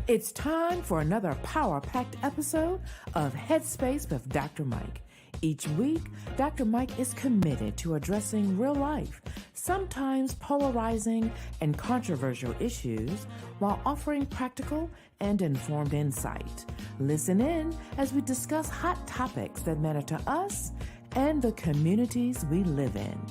It's time for another power-packed episode of Headspace with Dr. Mike. Each week, Dr. Mike is committed to addressing real life, sometimes polarizing and controversial issues, while offering practical and informed insight. Listen in as we discuss hot topics that matter to us and the communities we live in.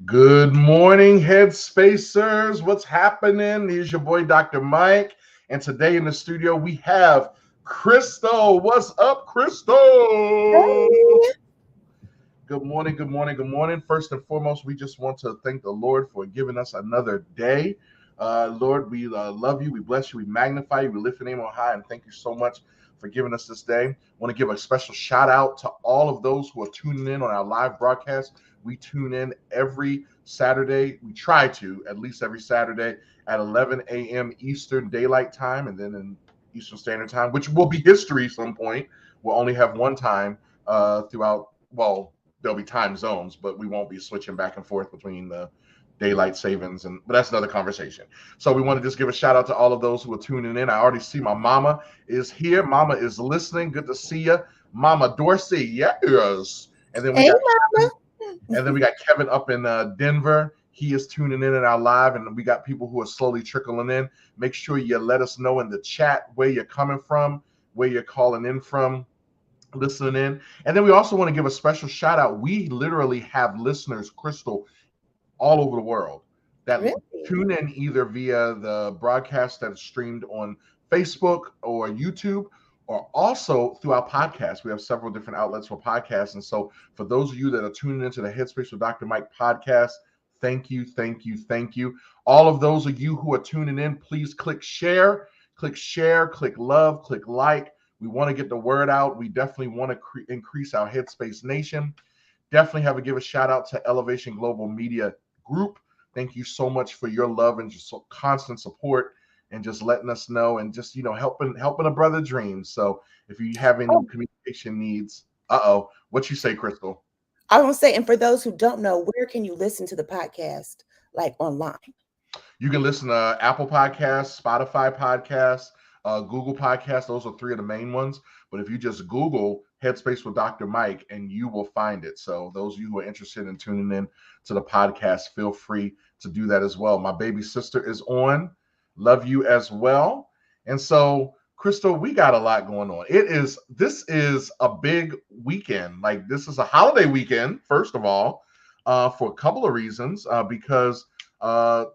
Good morning, Headspacers. What's happening? Here's your boy, Dr. Mike. And today in the studio, we have Crystal. What's up, Crystal? Hey. Good morning, good morning, good morning. First and foremost, we just want to thank the Lord for giving us another day. Lord, we love you, we bless you, we magnify you, we lift your name on high, and thank you so much for giving us this day. I want to give a special shout out to all of those who are tuning in on our live broadcast. We tune in every Saturday. We try to, at least every Saturday at 11 a.m. Eastern Daylight Time, and then in Eastern Standard Time, which will be history at some point. We'll only have one time throughout, well, there'll be time zones, but we won't be switching back and forth between the daylight savings, but that's another conversation. So we want to just give a shout out to all of those who are tuning in. I already see my mama is here. Mama is listening. Good to see you, Mama Dorsey. Yes. And then we got Mama. And then we got Kevin up in Denver. He is tuning in our live, and we got people who are slowly trickling in. Make sure you let us know in the chat where you're coming from, where you're calling in from, listening in. And then we also want to give a special shout out. We literally have listeners, Crystal, all over the world that tune in either via the broadcast that is streamed on Facebook or YouTube, or also through our podcast. We have several different outlets for podcasts. And so for those of you that are tuning into the Headspace with Dr. Mike podcast, thank you, thank you, thank you. All of those of you who are tuning in, please click share, click love, click like. We want to get the word out. We definitely want to increase our Headspace Nation. Definitely have to give a shout out to Elevation Global Media Group. Thank you so much for your love and just constant support and just letting us know and just, helping a brother dream. So if you have any communication needs, what you say, Crystal? I was going to say, and for those who don't know, where can you listen to the podcast, like online? You can listen to Apple Podcasts, Spotify Podcasts, Google Podcasts. Those are three of the main ones. But if you just Google Headspace with Dr. Mike, and you will find it. So those of you who are interested in tuning in to the podcast, feel free to do that as well. My baby sister is on. Love you as well. And so, Crystal, we got a lot going on. This is a big weekend. Like, this is a holiday weekend, first of all, for a couple of reasons, because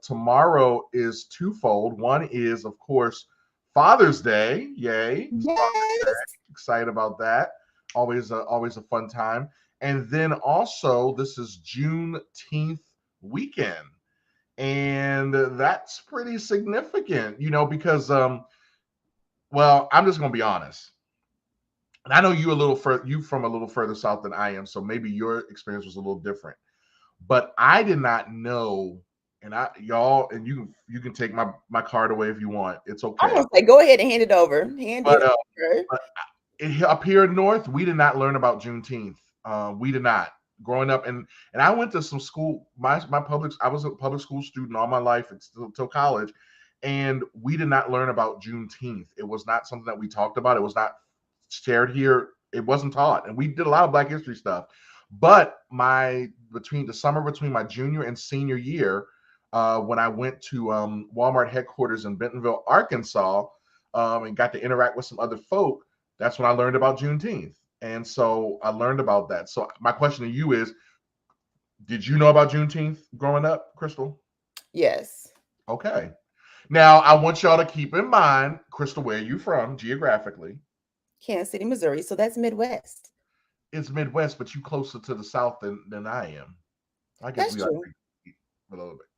tomorrow is twofold. One is, of course, Father's Day. Yay. Yes. Father's Day. Excited about that. Always a fun time. And then also, this is Juneteenth weekend. And that's pretty significant, because, I'm just going to be honest. And I know you from a little further south than I am, so maybe your experience was a little different. But I did not know, and you can take my card away if you want. It's okay. I'm going to say, go ahead and hand it over. But up here in North, we did not learn about Juneteenth. We did not. Growing up, and I went to some school. I was a public school student all my life until college, and we did not learn about Juneteenth. It was not something that we talked about. It was not shared here. It wasn't taught, and we did a lot of Black history stuff. But between my junior and senior year, when I went to Walmart headquarters in Bentonville, Arkansas, and got to interact with some other folk, that's when I learned about Juneteenth. And so I learned about that. So my question to you is, did you know about Juneteenth growing up, Crystal? Yes. Okay. Now, I want y'all to keep in mind, Crystal, where are you from geographically? Kansas City, Missouri. So that's Midwest. It's Midwest, but you closer to the South than I am. I guess that's we true. A little bit.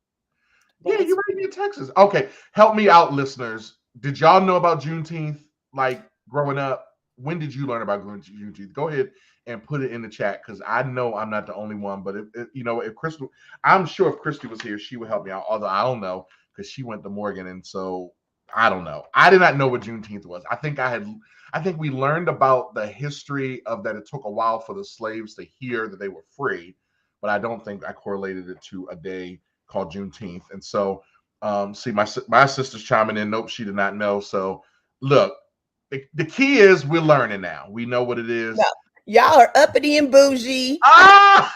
Yeah, you're right near Texas. Okay. Help me out, listeners. Did y'all know about Juneteenth, like, growing up? When did you learn about Juneteenth? Go ahead and put it in the chat, because I know I'm not the only one. But if Crystal, I'm sure if Christy was here, she would help me out. Although I don't know, because she went to Morgan, and so I don't know. I did not know what Juneteenth was. I think we learned about the history of that. It took a while for the slaves to hear that they were free, but I don't think I correlated it to a day called Juneteenth. And so See, my sister's chiming in. Nope, she did not know. So look, the key is we're learning now. We know what it is. No, y'all are uppity and bougie. Ah!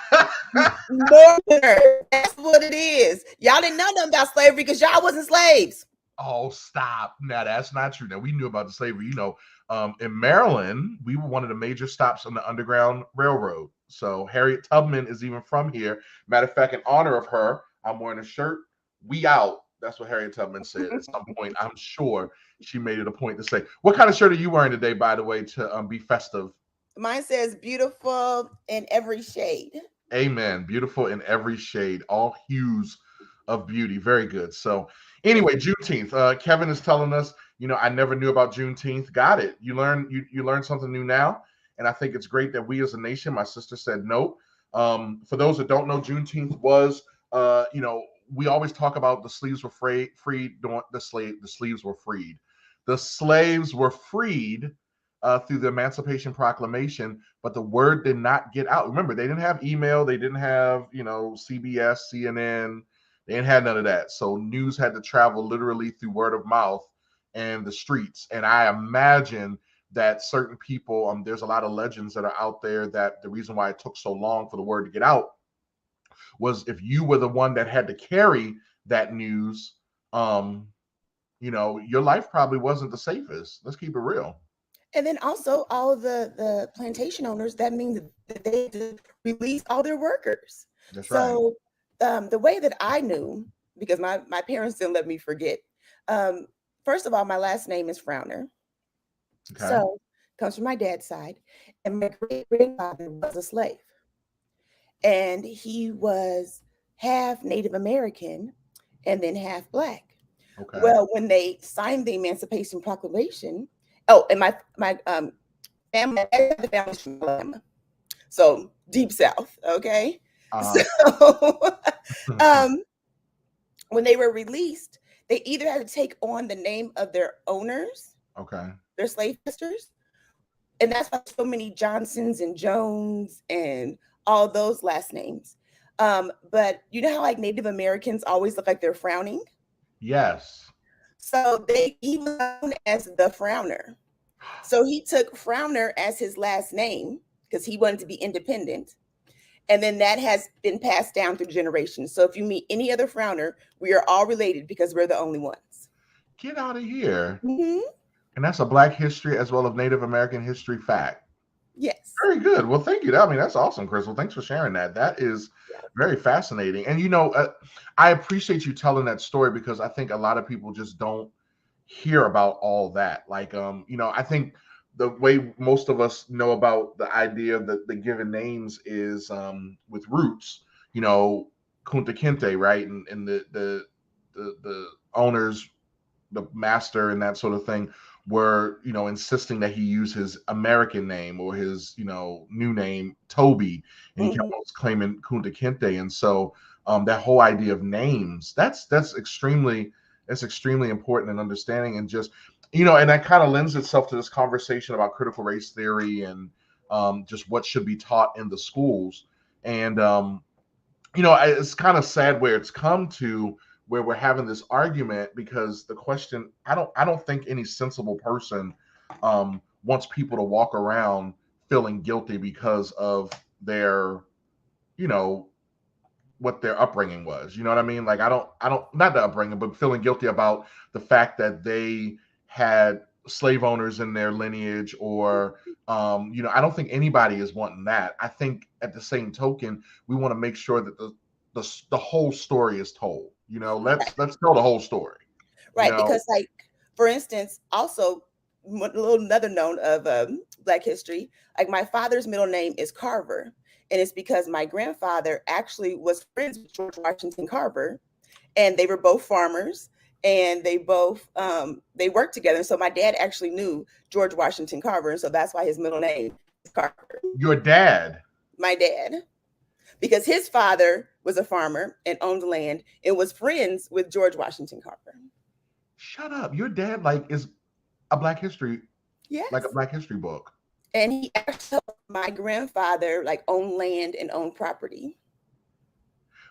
Northern. That's what it is. Y'all didn't know nothing about slavery because y'all wasn't slaves. Oh, stop. Now, that's not true. Now, we knew about the slavery. In Maryland, we were one of the major stops on the Underground Railroad. So Harriet Tubman is even from here. Matter of fact, in honor of her, I'm wearing a shirt. We out. That's what Harriet Tubman said. At some point, I'm sure she made it a point to say. What kind of shirt are you wearing today, by the way, to be festive? Mine says beautiful in every shade. Amen. Beautiful in every shade, all hues of beauty. Very good. So, anyway, Juneteenth. Kevin is telling us, I never knew about Juneteenth. Got it. You learn something new now, and I think it's great that we as a nation. My sister said no. For those that don't know, Juneteenth was, we always talk about the slaves were freed. The slaves were freed. The slaves were freed through the Emancipation Proclamation, but the word did not get out. Remember, they didn't have email, they didn't have, CBS, CNN, they didn't have none of that. So news had to travel literally through word of mouth and the streets. And I imagine that certain people, there's a lot of legends that are out there that the reason why it took so long for the word to get out was if you were the one that had to carry that news, your life probably wasn't the safest. Let's keep it real. And then also all of the plantation owners, that means that they had to release all their workers. That's right. So the way that I knew, because my parents didn't let me forget, first of all, my last name is Frowner. Okay. So it comes from my dad's side. And my great-grandfather was a slave. And he was half Native American and then half Black. Okay. Well, when they signed the Emancipation Proclamation, and my family, the family's from Alabama, so deep South. Okay, so when they were released, they either had to take on the name of their owners, okay, their slave masters, and that's why so many Johnsons and Jones and all those last names. But you know how like Native Americans always look like they're frowning? Yes. So he was known as the Frowner. So he took Frowner as his last name because he wanted to be independent. And then that has been passed down through generations. So if you meet any other Frowner, we are all related because we're the only ones. Get out of here. Mm-hmm. And that's a Black history as well as Native American history fact. Yes. Very good. Well, thank you. I mean, that's awesome, Crystal. Thanks for sharing that. That is very fascinating. And, I appreciate you telling that story because I think a lot of people just don't hear about all that. Like, I think the way most of us know about the idea of the given names is with roots, Kunta Kinte, right? And the owners, the master and that sort of thing were, insisting that he use his American name or his, new name, Toby. And he kept on claiming Kunta Kinte. And so that whole idea of names, that's extremely important in understanding and just, and that kind of lends itself to this conversation about critical race theory and just what should be taught in the schools. And, it's kind of sad where it's come to where we're having this argument because the question, I don't think any sensible person wants people to walk around feeling guilty because of their, what their upbringing was. You know what I mean? Like I don't not the upbringing, but feeling guilty about the fact that they had slave owners in their lineage or I don't think anybody is wanting that. I think at the same token, we want to make sure that the whole story is told. Let's tell the whole story. Right, because like for instance, also another known of Black history, like my father's middle name is Carver. And it's because my grandfather actually was friends with George Washington Carver, and they were both farmers, and they both they worked together. So my dad actually knew George Washington Carver, and so that's why his middle name is Carver. Your dad? My dad, because his father was a farmer and owned land and was friends with George Washington Carver. Shut up! Your dad is a Black history, like a Black history book. And he actually helped my grandfather own land and own property.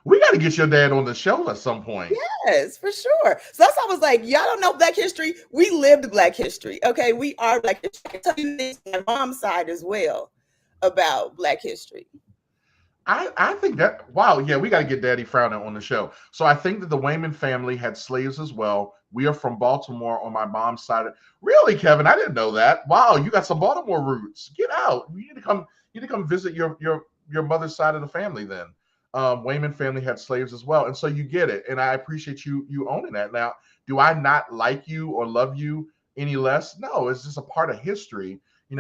We got to get your dad on the show at some point. Yes, for sure. So that's why I was like, y'all don't know Black history. We lived Black history. Okay, we are Black history. I can tell you this on my mom's side as well about Black history. I think that, wow, yeah, we got to get Daddy Frowner on the show. So I think that the Wayman family had slaves as well. We are from Baltimore on my mom's side. Really, Kevin? I didn't know that. Wow, you got some Baltimore roots. Get out. You need to come. You need to come visit your mother's side of the family. Then Wayman family had slaves as well, and so you get it. And I appreciate you owning that. Now, do I not like you or love you any less? No, it's just a part of history. It's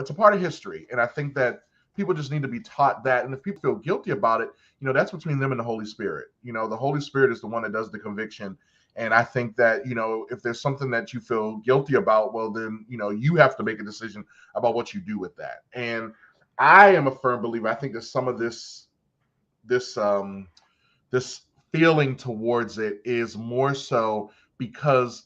a part of history, and I think that people just need to be taught that. And if people feel guilty about it, that's between them and the Holy Spirit. The Holy Spirit is the one that does the conviction. And I think that, if there's something that you feel guilty about, well, then, you have to make a decision about what you do with that. And I am a firm believer. I think that some of this feeling towards it is more so because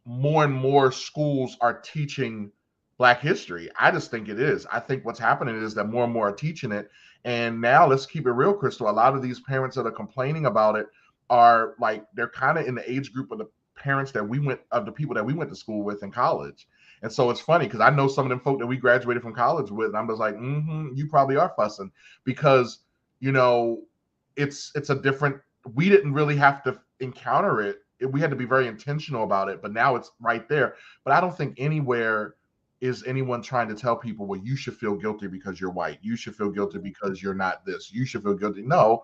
more and more schools are teaching Black history. I just think it is. I think what's happening is that more and more are teaching it. And now let's keep it real, Crystal. A lot of these parents that are complaining about it are like, they're kind of in the age group of the parents that the people that we went to school with in college. And so it's funny because I know some of them folk that we graduated from college with, and I'm just like, you probably are fussing because, it's a different, we didn't really have to encounter it. We had to be very intentional about it, but now it's right there. But I don't think anywhere is anyone trying to tell people, well, you should feel guilty because you're white. You should feel guilty because you're not this. You should feel guilty. No,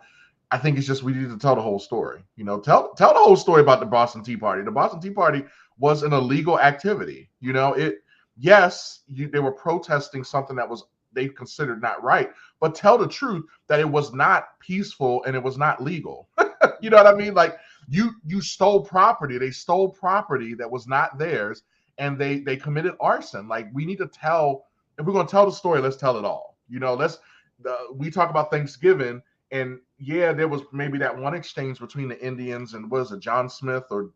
I think it's just we need to tell the whole story. Tell the whole story about the Boston Tea Party. The Boston Tea Party was an illegal activity. They were protesting something that was they considered not right, but tell the truth that it was not peaceful and it was not legal. You know what I mean? Like you stole property. They stole property that was not theirs. And they committed arson. Like we need to tell, if we're going to tell the story, let's tell it all. We talk about Thanksgiving, and yeah, there was maybe that one exchange between the Indians and was it John Smith or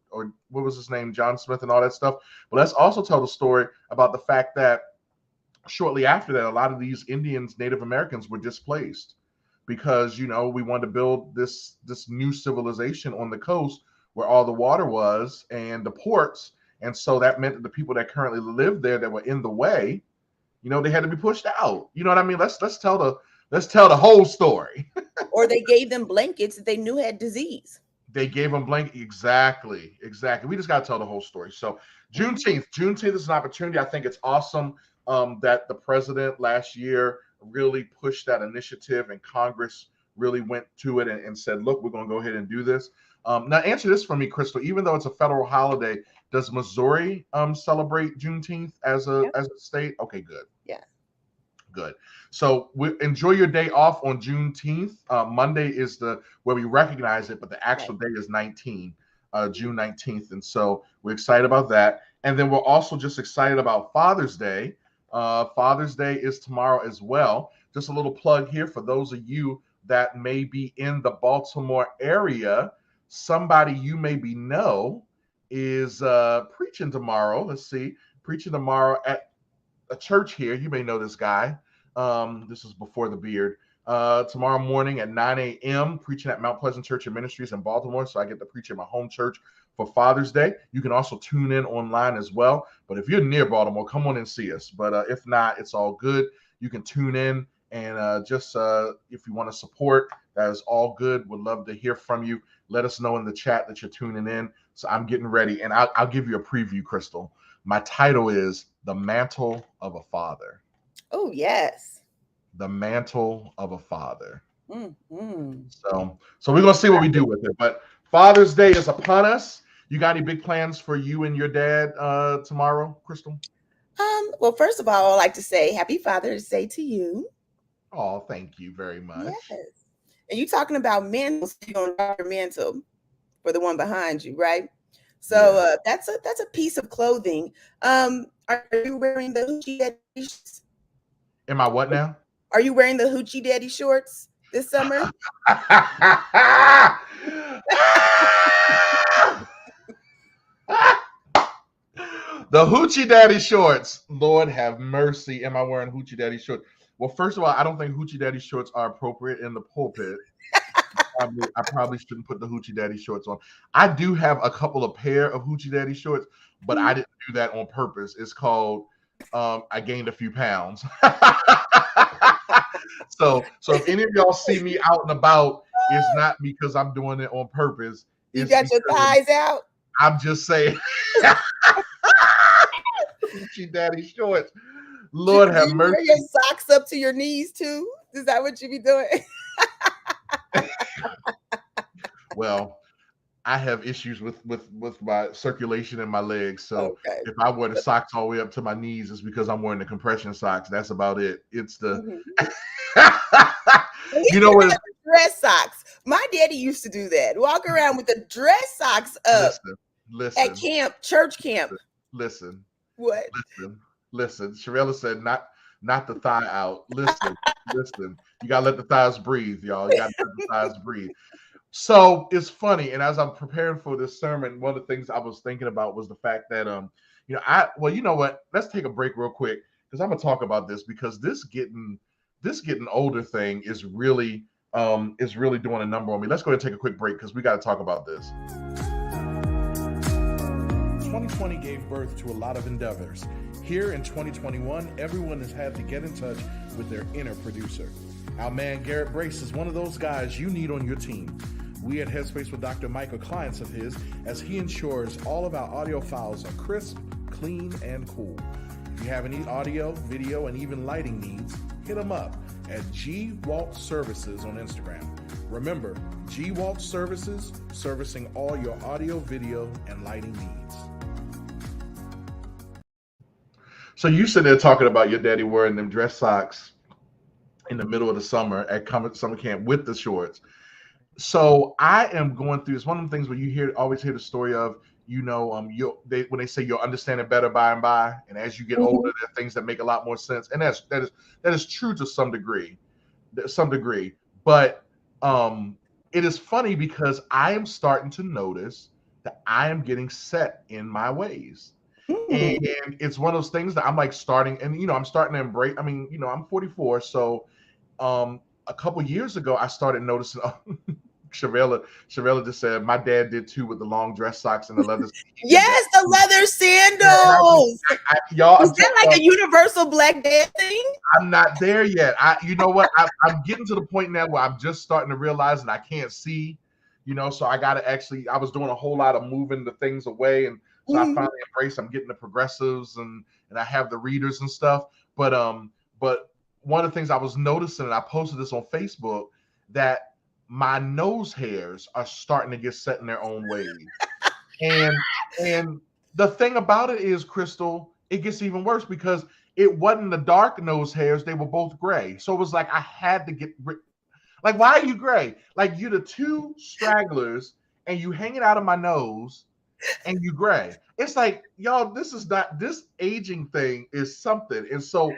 what was his name, John Smith and all that stuff. But let's also tell the story about the fact that shortly after that, a lot of these Indians, Native Americans were displaced because, we wanted to build this new civilization on the coast where all the water was and the ports. And so that meant that the people that currently live there that were in the way, they had to be pushed out. You know what I mean? Let's tell the whole story. Or they gave them blankets that they knew had disease. They gave them blankets. Exactly. We just got to tell the whole story. So Juneteenth is an opportunity. I think it's awesome that the president last year really pushed that initiative and Congress really went to it and said, look, we're going to go ahead and do this. Now answer this for me, Crystal. Even though it's a federal holiday, does Missouri celebrate Juneteenth as a state? Okay, good. Yeah. Good. So enjoy your day off on Juneteenth. Monday is where we recognize it, but the actual day is June 19th. And so we're excited about that. And then we're also just excited about Father's Day. Father's Day is tomorrow as well. Just a little plug here for those of you that may be in the Baltimore area. Somebody you maybe know is preaching tomorrow. Let's see, preaching tomorrow at a church here. You may know this guy. This is before the beard. Tomorrow morning at 9 a.m. preaching at Mount Pleasant Church and Ministries in Baltimore. So I get to preach at my home church for Father's Day. You can also tune in online as well. But if you're near Baltimore, come on and see us. But if not, it's all good. You can tune in and just if you want to support, that is all good. Would love to hear from you. Let us know in the chat that you're tuning in. So I'm getting ready, and I'll give you a preview, Crystal. My title is The Mantle of a Father. Oh, yes. The Mantle of a Father. Mm-hmm. So we're going to see what we do with it. But Father's Day is upon us. You got any big plans for you and your dad tomorrow, Crystal? Well, first of all, I'd like to say Happy Father's Day to you. Oh, thank you very much. Yes. And you talking about mantles, you're going to drop your mantle for the one behind you, right? So that's a piece of clothing. Are you wearing the Hoochie Daddy shorts? Am I what now? Are you wearing the Hoochie Daddy shorts this summer? The Hoochie Daddy shorts. Lord have mercy. Am I wearing Hoochie Daddy shorts? Well, first of all, I don't think Hoochie Daddy shorts are appropriate in the pulpit. I probably shouldn't put the Hoochie Daddy shorts on. I do have a couple of pair of Hoochie Daddy shorts, but I didn't do that on purpose. It's called I gained a few pounds. So if any of y'all see me out and about, it's not because I'm doing it on purpose. You got your thighs out. I'm just saying. Hoochie Daddy shorts. Lord have mercy. Wear your socks up to your knees too. Is that what you be doing? Well, I have issues with my circulation in my legs. So if I wear the socks all the way up to my knees, it's because I'm wearing the compression socks. That's about it. It's the you know what? Dress socks. My daddy used to do that. Walk around with the dress socks up. Listen. At camp, church camp. Listen. What? Listen. Sharella said not the thigh out. Listen. You gotta let the thighs breathe, y'all. You gotta let the thighs breathe. So it's funny, and as I'm preparing for this sermon, one of the things I was thinking about was the fact that you know what? Let's take a break real quick because I'm gonna talk about this because this getting older thing is really doing a number on me. Let's go ahead and take a quick break because we got to talk about this. 2020 gave birth to a lot of endeavors. Here in 2021, everyone has had to get in touch with their inner producer. Our man Garrett Brace is one of those guys you need on your team. We at Headspace with Dr. Mike are clients of his as he ensures all of our audio files are crisp, clean, and cool. If you have any audio, video, and even lighting needs, hit him up at G Walt Services on Instagram. Remember, G Walt Services, servicing all your audio, video, and lighting needs. So you sit there talking about your daddy wearing them dress socks in the middle of the summer at summer camp with the shorts. So I am going through, it's one of the things where you always hear the story of, when they say you'll understand it better by and by, and as you get older, there are things that make a lot more sense, and that is true to some degree. But it is funny because I am starting to notice that I am getting set in my ways. And it's one of those things that I'm like starting, and I'm starting to embrace. I mean, I'm 44, so a couple years ago I started noticing. Shavella just said my dad did too with the long dress socks and the leather. Yes, the leather sandals. Y'all, is that like a universal black dad thing? I'm not there yet. You know what? I'm getting to the point now where I'm just starting to realize that I can't see. So I got to actually. I was doing a whole lot of moving the things away, and so I finally embraced. I'm getting the progressives and I have the readers and stuff. But one of the things I was noticing, and I posted this on Facebook, that my nose hairs are starting to get set in their own ways. and the thing about it is, Crystal, it gets even worse because it wasn't the dark nose hairs. They were both gray. So it was like I had to get like, why are you gray? Like, you're the two stragglers and you hanging out of my nose and you gray. It's like, y'all, this aging thing is something. And so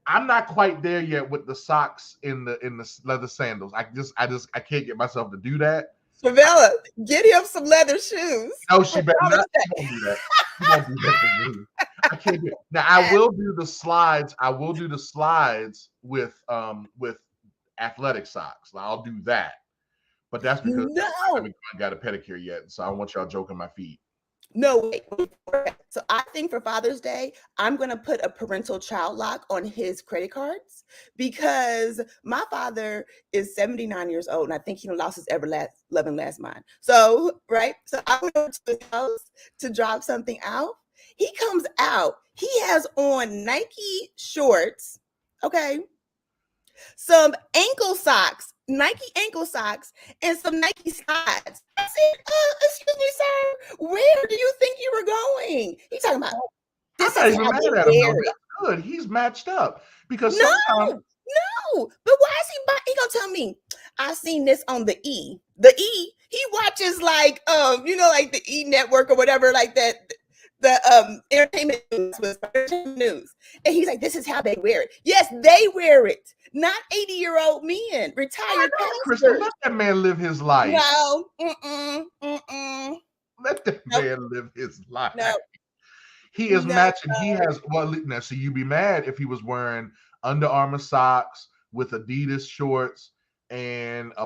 I'm not quite there yet with the socks in the leather sandals. I can't get myself to do that. Shavella, get him some leather shoes. No, she better not. She won't do that. She won't do that for me. I can't do it. Now I will do the slides. I will do the slides with athletic socks. I'll do that. But that's because I haven't got a pedicure yet. So I don't want y'all joking my feet. No, wait. So I think for Father's Day, I'm going to put a parental child lock on his credit cards because my father is 79 years old and I think he lost his loving last mind. So, right. So I went over to his house to drop something out. He comes out. He has on Nike shorts. Okay. Some ankle socks, Nike ankle socks, and some Nike slides. I said, excuse me, sir, where do you think you were going? He's talking about this. I'm not even mad at him. That's good. He's matched up because sometimes. No, but why is he gonna tell me? I seen this on the E. The E, he watches like like the E network or whatever, like that. The entertainment news. And he's like, this is how they wear it. Yes, they wear it. Not 80-year-old men, retired Crystal, let that man live his life. No. Let that man live his life. No. He is matching. He has, now, so you'd be mad if he was wearing Under Armour socks with Adidas shorts and a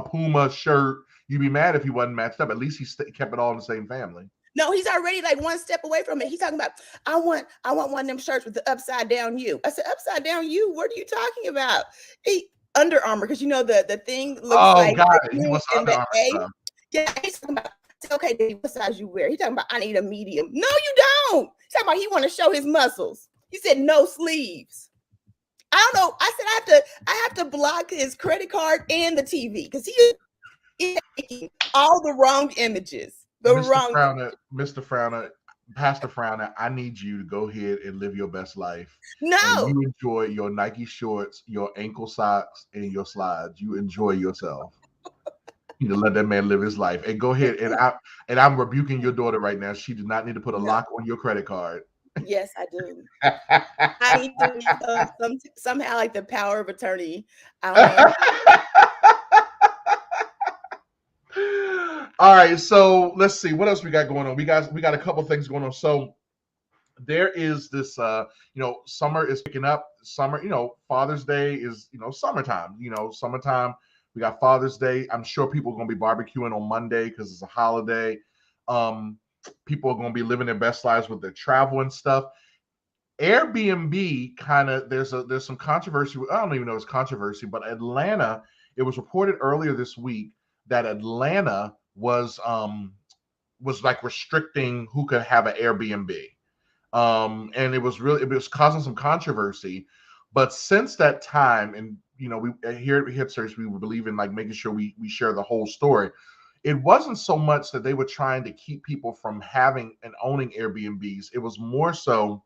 Puma shirt, you'd be mad if he wasn't matched up. At least he kept it all in the same family. No, he's already like one step away from it. He's talking about, I want one of them shirts with the upside down U. I said, upside down U? What are you talking about? Under Armour, because the thing looks like God, he wants Under Armour stuff. Yeah, he's talking about, okay, Dave, what size you wear? He's talking about, I need a medium. No, you don't. He's talking about he want to show his muscles. He said no sleeves. I don't know. I said I have to block his credit card and the TV because he is making all the wrong images. Mr. Frowner, Pastor Frowner, I need you to go ahead and live your best life. No. And you enjoy your Nike shorts, your ankle socks, and your slides. You enjoy yourself. You need to let that man live his life. And go ahead, and I'm rebuking your daughter right now. She does not need to put a lock on your credit card. Yes, I do. I need to somehow like the power of attorney. All right, so let's see what else we got going on. We got a couple things going on. So there is this summer is picking up. Summer, Father's Day is summertime. Summertime. We got Father's Day. I'm sure people are going to be barbecuing on Monday because it's a holiday. People are going to be living their best lives with their travel and stuff. Airbnb kind of there's some controversy. I don't even know if it's controversy, but Atlanta. It was reported earlier this week that Atlanta was like restricting who could have an Airbnb, and it was causing some controversy. But since that time, and we here at Headspace, we believe in like making sure we share the whole story. It wasn't so much that they were trying to keep people from having and owning Airbnbs. It was more so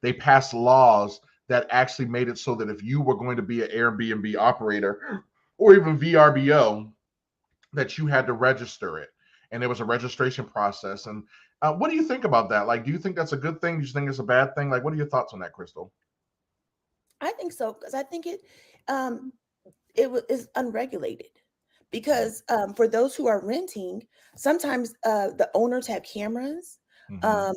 they passed laws that actually made it so that if you were going to be an Airbnb operator or even VRBO, that you had to register it, and there was a registration process. And what do you think about that? Like, do you think that's a good thing? Do you think it's a bad thing? Like, what are your thoughts on that, Crystal? I think so, because I think it is unregulated. Because for those who are renting, sometimes the owners have cameras, or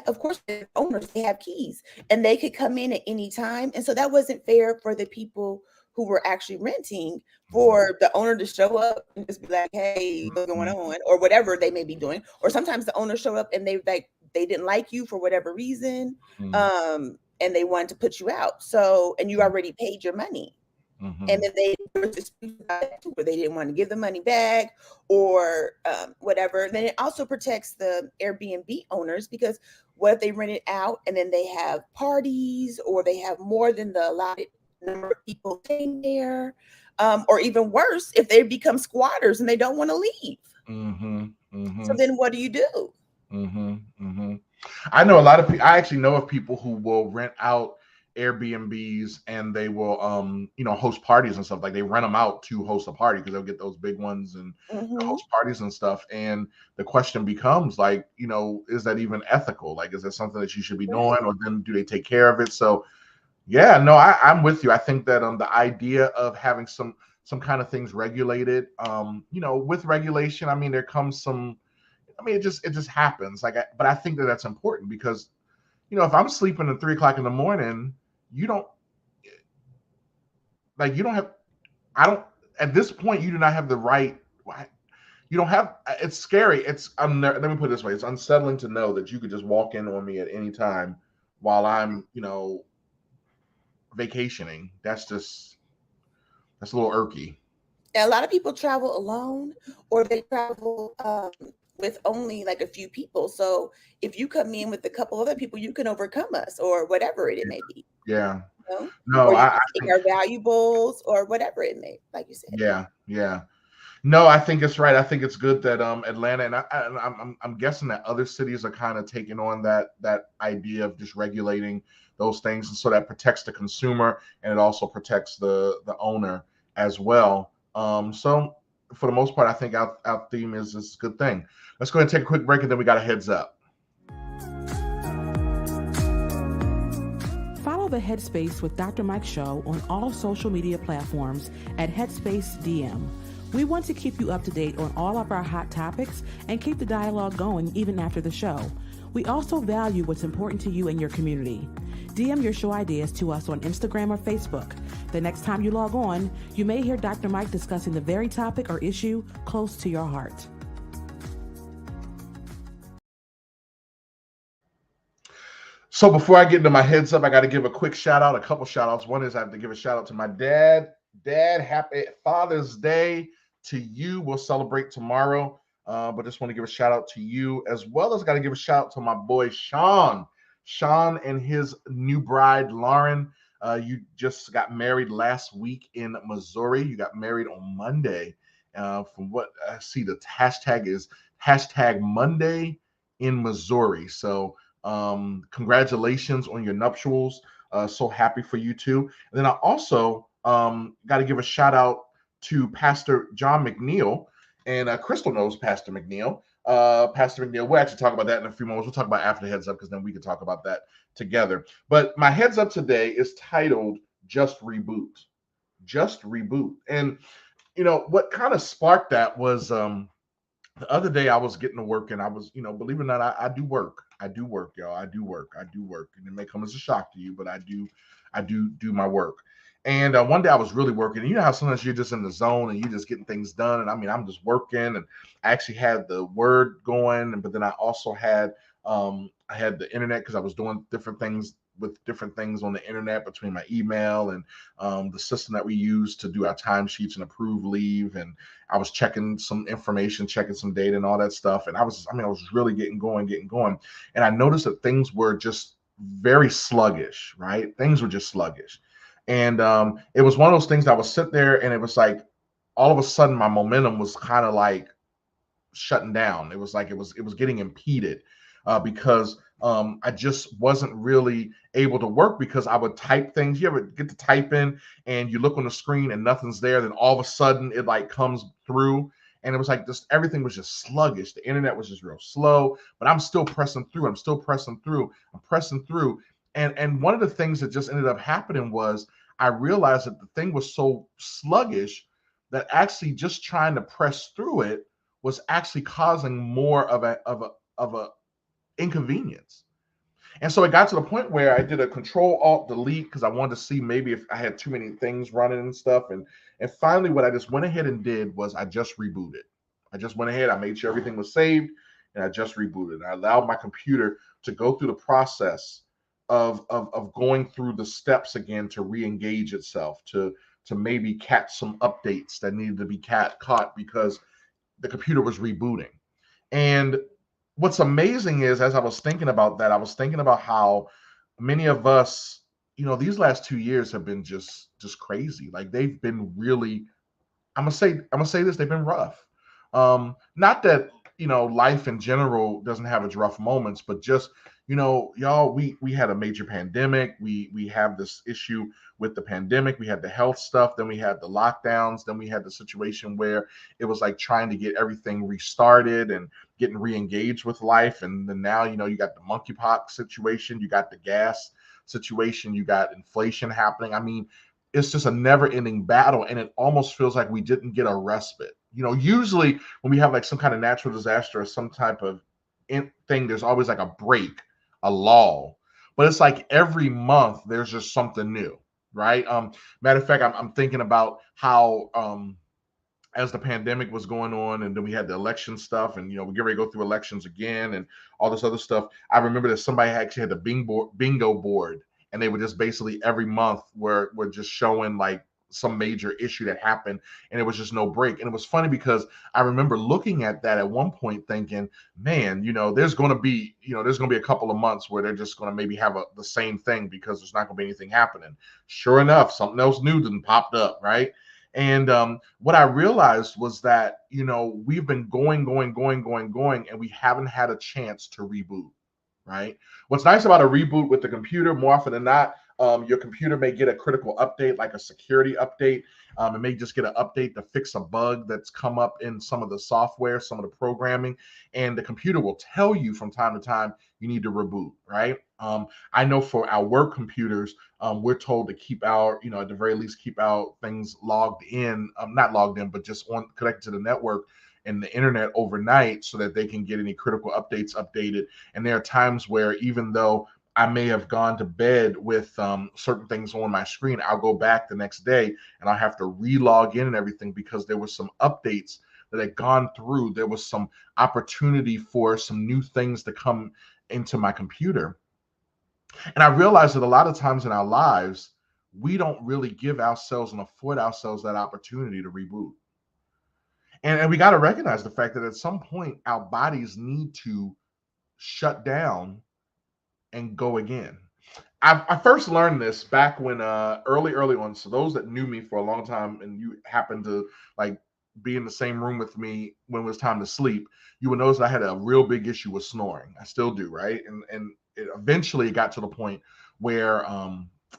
of course, the owners, they have keys, and they could come in at any time. And so that wasn't fair for the people who were actually renting, for the owner to show up and just be like, hey, what's going on, or whatever they may be doing. Or sometimes the owner show up and they didn't like you for whatever reason, and they wanted to put you out. So, and you already paid your money. And then they were disputed about it too, where they didn't want to give the money back or whatever. And then it also protects the Airbnb owners, because what if they rent it out and then they have parties, or they have more than the allotted number of people staying there, or even worse, if they become squatters and they don't want to leave. So then what do you do? I know a lot of people. I actually know of people who will rent out Airbnbs and they will host parties and stuff. Like they rent them out to host a party because they'll get those big ones and host parties and stuff. And the question becomes like, is that even ethical? Like, is that something that you should be doing, or then do they take care of it? So yeah, no, I'm with you. I think that the idea of having some kind of things regulated, with regulation, I mean, there comes some, it just happens. But I think that that's important because, if I'm sleeping at 3:00 in the morning, at this point, you do not have the right. You don't have, it's scary. Let me put it this way. It's unsettling to know that you could just walk in on me at any time while I'm, vacationing. That's a little irky. And a lot of people travel alone, or they travel with only like a few people. So if you come in with a couple other people, you can overcome us, or whatever it may be. Yeah. No, or I think our valuables, or whatever it may, like you said. Yeah. No, I think it's right. I think it's good that Atlanta, and I'm guessing that other cities are kind of taking on that idea of just regulating those things, and so that protects the consumer and it also protects the owner as well. So for the most part, I think our theme is a good thing. Let's go ahead and take a quick break, and then we got a heads up. Follow the Headspace with Dr. Mike show on all social media platforms at Headspace DM. We want to keep you up to date on all of our hot topics and keep the dialogue going even after the show. We also value what's important to you and your community. DM your show ideas to us on Instagram or Facebook. The next time you log on, you may hear Dr. Mike discussing the very topic or issue close to your heart. So before I get into my heads up, I got to give a quick shout out, a couple shout outs. One is I have to give a shout out to my dad. Dad, happy Father's Day to you. We'll celebrate tomorrow. But just want to give a shout out to you, as well as got to give a shout out to my boy Sean. Sean and his new bride, Lauren. You just got married last week in Missouri. You got married on Monday. From what I see, the hashtag is hashtag Monday in Missouri. So congratulations on your nuptials. So happy for you two. And then I also got to give a shout out to Pastor John McNeil. And Crystal knows Pastor McNeil. Pastor McNeil, we'll actually talk about that in a few moments. We'll talk about after the heads up, because then we can talk about that together. But my heads up today is titled Just Reboot. Just Reboot. And, you know, what kind of sparked that was the other day I was getting to work, and I was, you know, believe it or not, I do work. I do work, y'all. I do work. And it may come as a shock to you, but I do my work. And one day I was really working. And you know how sometimes you're just in the zone and you're just getting things done. And I mean, I'm just working, and I actually had the word going, but then I also had I had the internet, because I was doing different things on the internet between my email and the system that we use to do our timesheets and approve leave. And I was checking some information, checking some data and all that stuff. And I was really getting going. And I noticed that things were just very sluggish, right? Things were just sluggish. And it was one of those things that I was sitting there, and it was like all of a sudden my momentum was kind of like shutting down. It was like it was getting impeded because I just wasn't really able to work, because I would type things. You ever get to type in and you look on the screen and nothing's there, then all of a sudden it like comes through, and it was like just everything was just sluggish. The internet was just real slow, but I'm still pressing through. I'm pressing through. And one of the things that just ended up happening was I realized that the thing was so sluggish that actually just trying to press through it was actually causing more of a inconvenience. And so it got to the point where I did a Control-Alt-Delete, because I wanted to see maybe if I had too many things running and stuff. And finally, what I just went ahead and did was I just rebooted. I just went ahead, I made sure everything was saved, and I just rebooted. I allowed my computer to go through the process of going through the steps again to re-engage itself, to maybe catch some updates that needed to be caught, because the computer was rebooting. And what's amazing is, as I was thinking about that, I was thinking about how many of us, you know, these last 2 years have been just crazy. Like, they've been really, I'm gonna say this, they've been rough. Not that, you know, life in general doesn't have its rough moments, but just, you know, y'all, we had a major pandemic. We have this issue with the pandemic. We had the health stuff, then we had the lockdowns, then we had the situation where it was like trying to get everything restarted and getting re-engaged with life. And then now, you know, you got the monkeypox situation, you got the gas situation, you got inflation happening. I mean, it's just a never-ending battle, and it almost feels like we didn't get a respite. You know, usually when we have like some kind of natural disaster or some type of thing, there's always like a break, a lull. But it's like every month there's just something new, right? Matter of fact, I'm thinking about how as the pandemic was going on, and then we had the election stuff, and, you know, we get ready to go through elections again and all this other stuff. I remember that somebody actually had the bingo board, and they would just basically every month were just showing like some major issue that happened, and it was just no break. And it was funny because I remember looking at that at one point thinking, man, you know, there's going to be a couple of months where they're just going to maybe have the same thing, because there's not going to be anything happening. Sure enough, something else new done popped up, right? And what I realized was that, you know, we've been going, and we haven't had a chance to reboot, right? What's nice about a reboot with the computer, more often than not, your computer may get a critical update, like a security update. It may just get an update to fix a bug that's come up in some of the software, some of the programming, and the computer will tell you from time to time you need to reboot, right? I know for our work computers, we're told to keep our, you know, at the very least, keep our things logged in, not logged in, but just connected to the network and the internet overnight, so that they can get any critical updates updated. And there are times where, even though I may have gone to bed with certain things on my screen. I'll go back the next day and I'll have to re-log in and everything because there was some updates that had gone through. There was some opportunity for some new things to come into my computer. And I realized that a lot of times in our lives, we don't really give ourselves and afford ourselves that opportunity to reboot. And we got to recognize the fact that at some point, our bodies need to shut down and go again. I first learned this back when early on. So those that knew me for a long time and you happened to like be in the same room with me when it was time to sleep, you would notice I had a real big issue with snoring. I still do, right? And it eventually got to the point where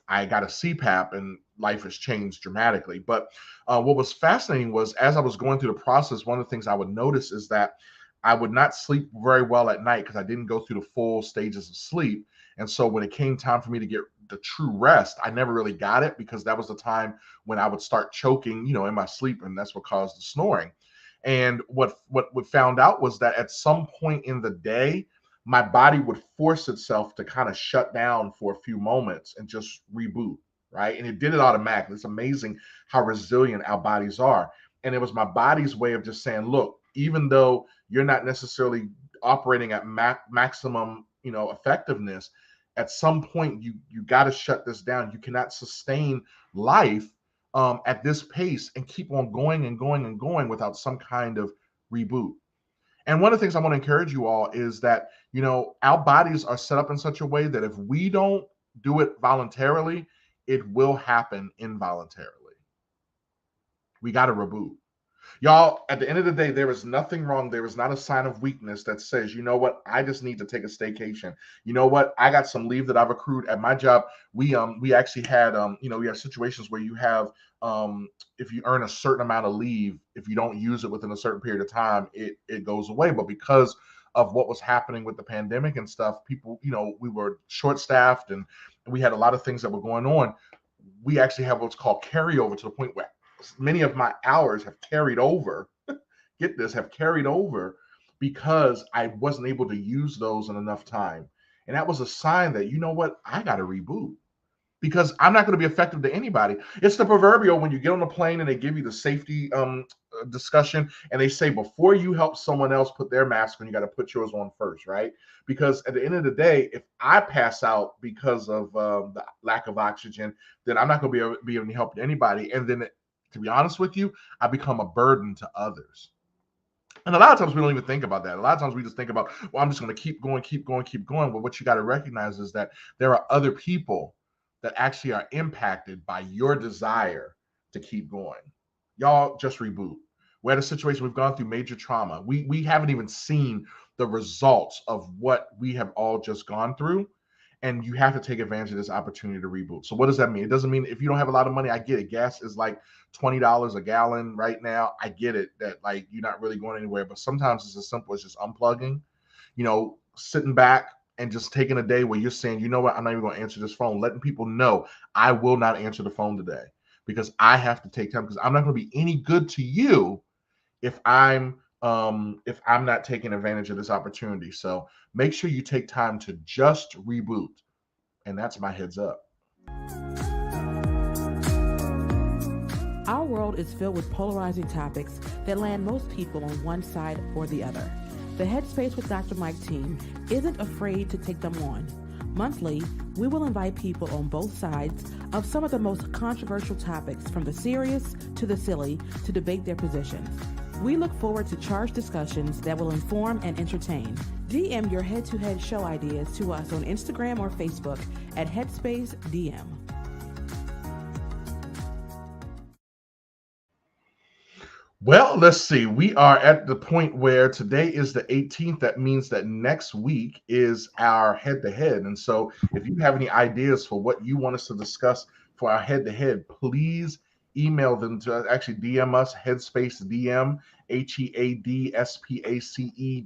I got a CPAP and life has changed dramatically. But what was fascinating was as I was going through the process, one of the things I would notice is that I would not sleep very well at night because I didn't go through the full stages of sleep. And so when it came time for me to get the true rest, I never really got it because that was the time when I would start choking, in my sleep, and that's what caused the snoring. And what we found out was that at some point in the day, my body would force itself to kind of shut down for a few moments and just reboot, right? And it did it automatically. It's amazing how resilient our bodies are. And it was my body's way of just saying, look, even though you're not necessarily operating at maximum, effectiveness, at some point you got to shut this down. You cannot sustain life at this pace and keep on going and going and going without some kind of reboot. And one of the things I want to encourage you all is that, our bodies are set up in such a way that if we don't do it voluntarily, it will happen involuntarily. We got to reboot. Y'all, at the end of the day, there is nothing wrong. There is not a sign of weakness that says, you know what, I just need to take a staycation. You know what, I got some leave that I've accrued at my job. We actually had we have situations where you have if you earn a certain amount of leave, if you don't use it within a certain period of time, it goes away. But because of what was happening with the pandemic and stuff, people, we were short-staffed and we had a lot of things that were going on. We actually have what's called carryover to the point where many of my hours have carried over, get this, have carried over because I wasn't able to use those in enough time. And that was a sign that, you know what, I got to reboot because I'm not going to be effective to anybody. It's the proverbial when you get on the plane and they give you the safety discussion and they say, before you help someone else put their mask on, you got to put yours on first, right? Because at the end of the day, if I pass out because of the lack of oxygen, then I'm not going to be able to help anybody. And then to be honest with you, I become a burden to others. And a lot of times we don't even think about that. A lot of times we just think about, well, I'm just going to keep going. But what you got to recognize is that there are other people that actually are impacted by your desire to keep going. Y'all just reboot. We're at a situation, we've gone through major trauma. We haven't even seen the results of what we have all just gone through. And you have to take advantage of this opportunity to reboot. So what does that mean? It doesn't mean if you don't have a lot of money, I get it. Gas is like $20 a gallon right now. I get it that like you're not really going anywhere, but sometimes it's as simple as just unplugging, sitting back and just taking a day where you're saying, you know what, I'm not even going to answer this phone, letting people know I will not answer the phone today because I have to take time because I'm not going to be any good to you if I'm not taking advantage of this opportunity. So make sure you take time to just reboot. And that's my heads up. Our world is filled with polarizing topics that land most people on one side or the other. The Headspace with Dr. Mike team isn't afraid to take them on. Monthly, we will invite people on both sides of some of the most controversial topics, from the serious to the silly, to debate their positions. We look forward to charged discussions that will inform and entertain. DM your head-to-head show ideas to us on Instagram or Facebook at Headspace DM. Well, let's see. We are at the point where today is the 18th. That means that next week is our head-to-head. And so if you have any ideas for what you want us to discuss for our head-to-head, please email them to us. Actually, DM us, Headspace DM, HEADSPACE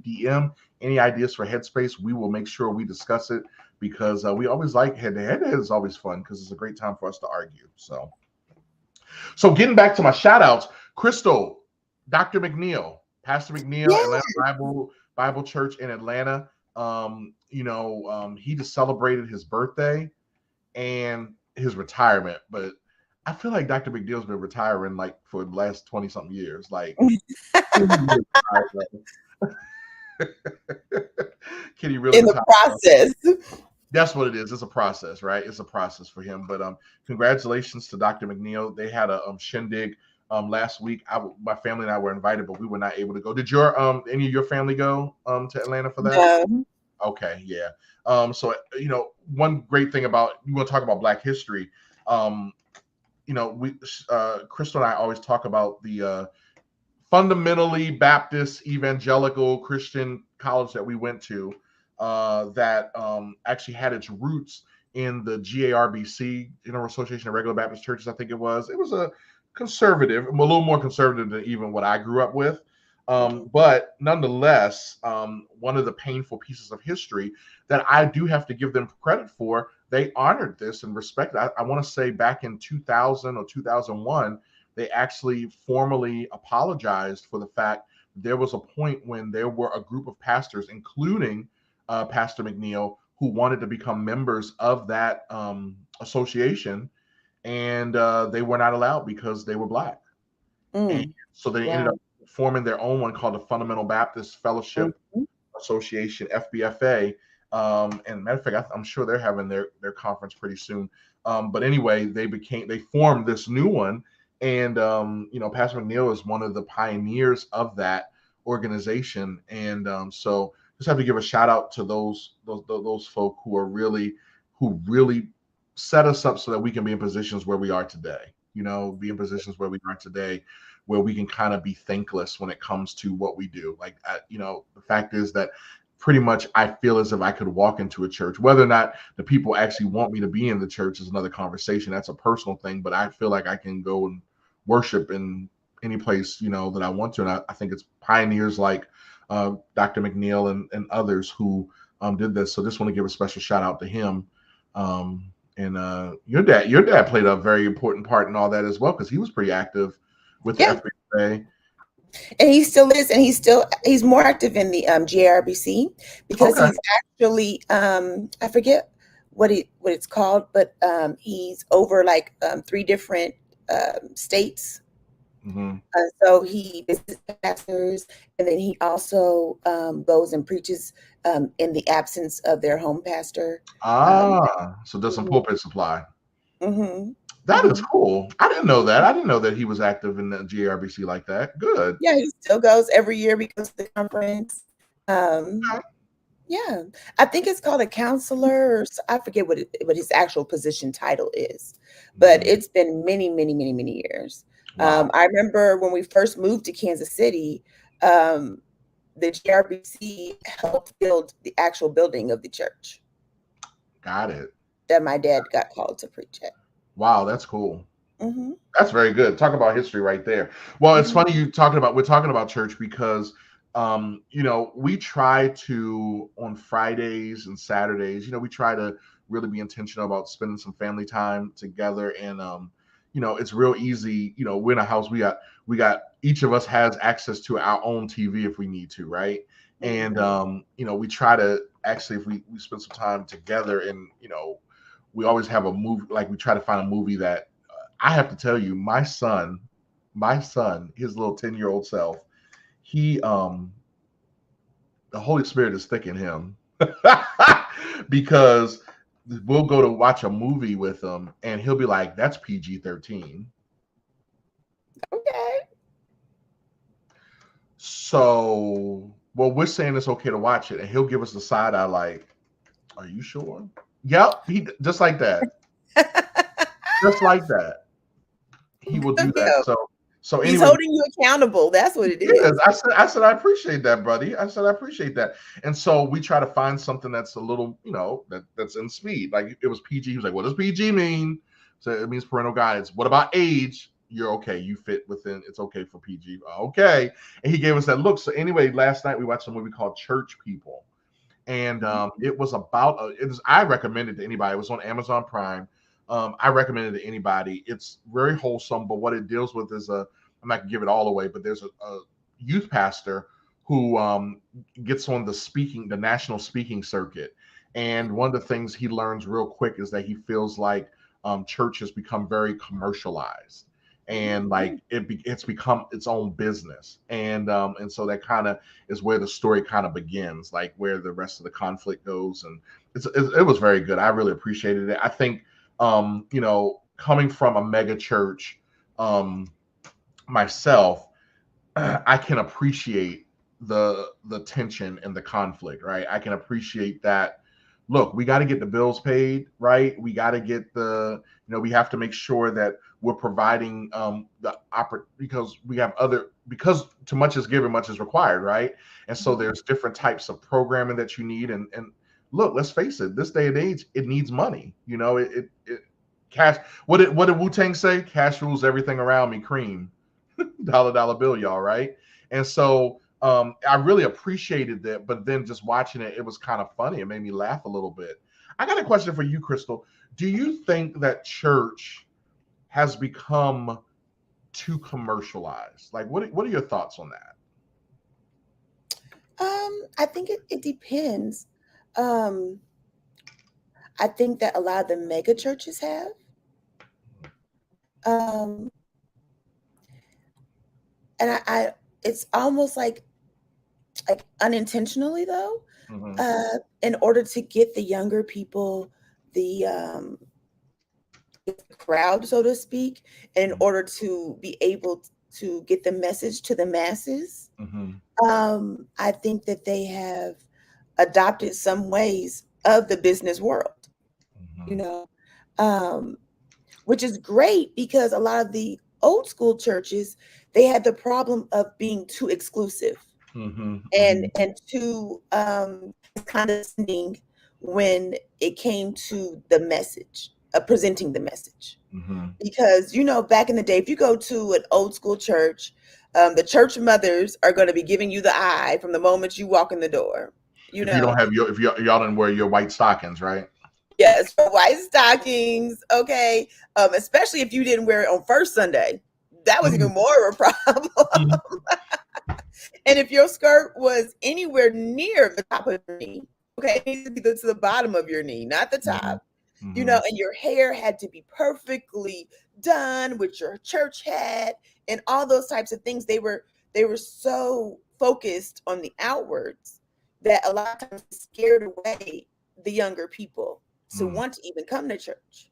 DM. Any ideas for Headspace, we will make sure we discuss it because we always like head-to-head. Head-to-head is always fun because it's a great time for us to argue. So getting back to my shout-outs, Crystal, Dr. McNeil, Pastor McNeil, Yes. Atlanta Bible Church in Atlanta. He just celebrated his birthday and his retirement, but I feel like Dr. McNeil's been retiring like for the last 20 something years. Like, can he really in the process? That's what it is. It's a process, right? It's a process for him. But congratulations to Dr. McNeil. They had a shindig last week. My family and I were invited, but we were not able to go. Did your any of your family go to Atlanta for that? No. Okay, yeah. So one great thing about, you want to talk about Black history. Crystal and I always talk about the fundamentally Baptist evangelical Christian college that we went to, that actually had its roots in the GARBC, General Association of Regular Baptist Churches. I think it was a conservative, a little more conservative than even what I grew up with. But nonetheless, one of the painful pieces of history that I do have to give them credit for, they honored this and respected. I want to say back in 2000 or 2001, they actually formally apologized for the fact there was a point when there were a group of pastors, including Pastor McNeil, who wanted to become members of that association, and they were not allowed because they were Black. And so they ended up forming their own one called the Fundamental Baptist Fellowship Association, FBFA. And matter of fact, I'm sure they're having their conference pretty soon. But anyway, they formed this new one. And Pastor McNeil is one of the pioneers of that organization. And so just have to give a shout out to those folk who really set us up so that we can be in positions where we are today. Be in positions where we are today, where we can kind of be thankless when it comes to what we do. Like, the fact is that pretty much I feel as if I could walk into a church. Whether or not the people actually want me to be in the church is another conversation. That's a personal thing, but I feel like I can go and worship in any place, that I want to. And I think it's pioneers like Dr. McNeil and others who did this. So just want to give a special shout out to him. And your dad played a very important part in all that as well, because he was pretty active with the FBA. And he still is, and he's more active in the GARBC, because he's actually I forget what it's called, but he's over like 3 different states. So he visits pastors, and then he also goes and preaches in the absence of their home pastor. So does some pulpit supply. That is cool. I didn't know that. I didn't know that he was active in the GARBC like that. Good. Yeah, he still goes every year because of the conference. Yeah, I think it's called a counselor, or I forget what his actual position title is, but it's been many, many, many, many years. Wow. I remember when we first moved to Kansas City, the GRBC helped build the actual building of the church. Got it. That my dad got called to preach at. Wow, that's cool. That's very good. Talk about history right there. Well, it's funny we're talking about church, because we try to, on Fridays and Saturdays, we try to really be intentional about spending some family time together. And it's real easy. We're in a house. We got each of us has access to our own TV if we need to, right? And we try to actually, if we spend some time together, and we always have a movie. Like, we try to find a movie that I have to tell you, my son, his little 10-year-old self, he the Holy Spirit is thick in him, because we'll go to watch a movie with him and he'll be like, that's PG-13. Okay. So, well, we're saying it's okay to watch it, and he'll give us the side eye like, are you sure? Yep. He just like that. Just like that. He will do that. So anyway, he's holding you accountable. That's what it is. I said, I appreciate that, buddy. I said, I appreciate that. And so we try to find something that's a little, that's in speed. Like, it was PG. He was like, what does PG mean? So it means parental guidance. What about age? You're okay. You fit within. It's okay for PG. Okay. And he gave us that look. So anyway, last night we watched a movie called Church People. And it was about, I recommend it to anybody. It was on Amazon Prime. I recommend it to anybody. It's very wholesome, but what it deals with is I'm not gonna give it all away, but there's a youth pastor who gets on the national speaking circuit. And one of the things he learns real quick is that he feels like church has become very commercialized, and like it's become its own business. And so that kind of is where the story kind of begins, like where the rest of the conflict goes. And it was very good. I really appreciated it. I think coming from a mega church myself, I can appreciate the tension and the conflict, right? I can appreciate that. Look, we got to get the bills paid, right? We got to get we have to make sure that we're providing because too much is given, much is required, right? And so there's different types of programming that you need. And look, let's face it, this day and age, it needs money. Cash. What did Wu-Tang say? Cash rules everything around me, cream. Dollar bill, y'all, right? And so I really appreciated that, but then just watching it, it was kind of funny. It made me laugh a little bit. I got a question for you, Crystal. Do you think that church has become too commercialized? Like, what are your thoughts on that? I think it depends. I think that a lot of the mega churches have. And I it's almost like unintentionally though, in order to get the younger people, the crowd, so to speak, in order to be able to get the message to the masses. I think that they have adopted some ways of the business world, which is great, because a lot of the old school churches, they had the problem of being too exclusive and too condescending when it came to the message, presenting the message. Because back in the day, if you go to an old school church, the church mothers are going to be giving you the eye from the moment you walk in the door. If you don't have if y'all didn't wear your white stockings, right? Yes, for white stockings. Okay. Especially if you didn't wear it on first Sunday, that was even more of a problem. And if your skirt was anywhere near the top of your knee, okay, it needs to be to the bottom of your knee, not the top. And your hair had to be perfectly done with your church hat and all those types of things. They were so focused on the outwards that a lot of times scared away the younger people to want to even come to church.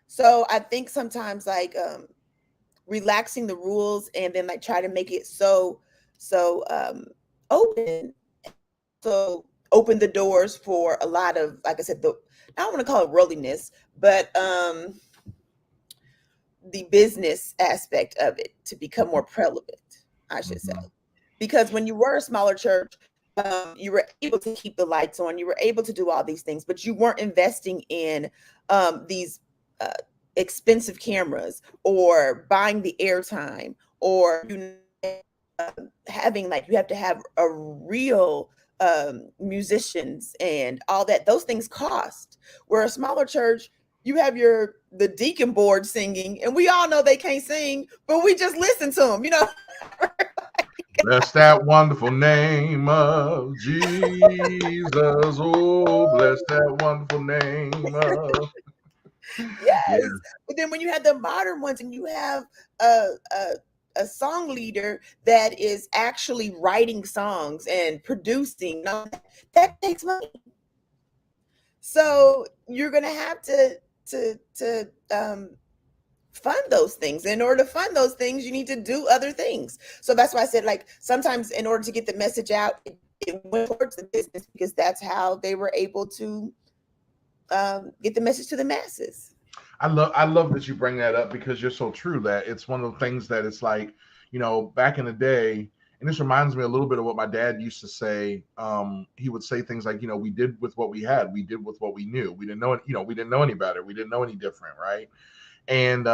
So I think sometimes relaxing the rules and then try to make it so open, so open the doors for a lot of, like I said, I don't want to call it worldliness, but the business aspect of it to become more prevalent, I should say. Because when you were a smaller church, you were able to keep the lights on, you were able to do all these things, but you weren't investing in these expensive cameras or buying the airtime, or having you have to have a real musicians and all that. Those things cost. Where a smaller church, you have the deacon board singing, and we all know they can't sing, but we just listen to them, Bless that wonderful name of Jesus. Oh, bless that wonderful name of. Yes. But then when you have the modern ones and you have a song leader that is actually writing songs and producing, that takes money. So you're going to have to fund those things. In order to fund those things, you need to do other things. So that's why I said, sometimes in order to get the message out, it went towards the business, because that's how they were able to get the message to the masses. I love that you bring that up, because you're so true that it's one of the things that it's back in the day, and this reminds me a little bit of what my dad used to say. He would say things like, we did with what we had, we did with what we knew. We didn't know, we didn't know any better. We didn't know any different. Right. And,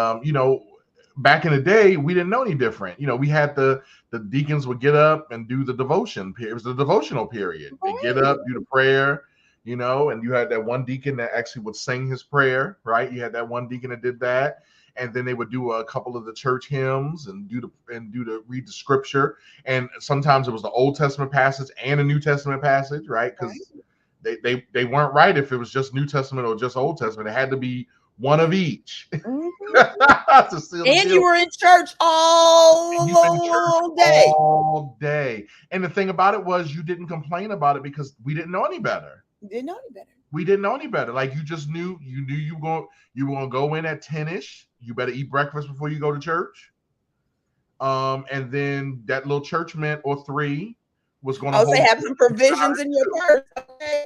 back in the day, we didn't know any different. We had the deacons would get up and do the devotion. It was the devotional period. They get up, do the prayer, and you had that one deacon that actually would sing his prayer, right? You had that one deacon that did that. and then they would do a couple of the church hymns and read the scripture. And sometimes it was the Old Testament passage and a New Testament passage, right? Because they weren't right if it was just New Testament or just Old Testament. It had to be one of each. To seal and you were in church all day. All day. And the thing about it was, you didn't complain about it because we didn't know any better. We didn't know any better. Like, you just knew you were gonna go in at 10ish. You better eat breakfast before you go to church. And then that little church mint or 3 was going to have some provisions in your purse. Okay.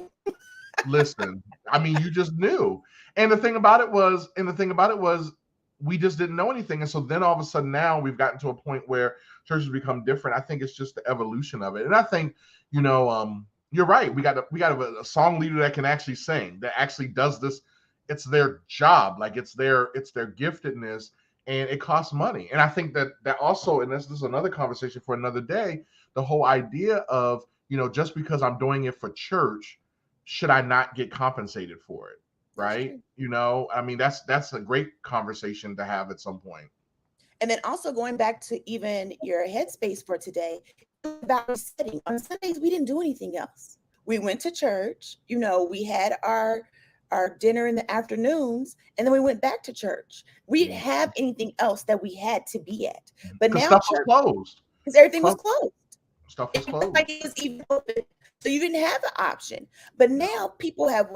Listen, I mean, you just knew. And the thing about it was, we just didn't know anything. And so then all of a sudden now we've gotten to a point where churches become different. I think it's just the evolution of it. And I think, you're right. We got a song leader that can actually sing, that actually does this. It's their job. Like, it's their giftedness, and it costs money. And I think that also, and this is another conversation for another day, the whole idea of, just because I'm doing it for church, should I not get compensated for it? Right. I mean, that's a great conversation to have at some point. And then also going back to even your Headspace for today, about resetting. On Sundays, we didn't do anything else. We went to church, we had our dinner in the afternoons, and then we went back to church. We didn't have anything else that we had to be at. But now stuff was closed. Because everything was closed. Stuff was closed. Like it was even open. So you didn't have the option. But now people have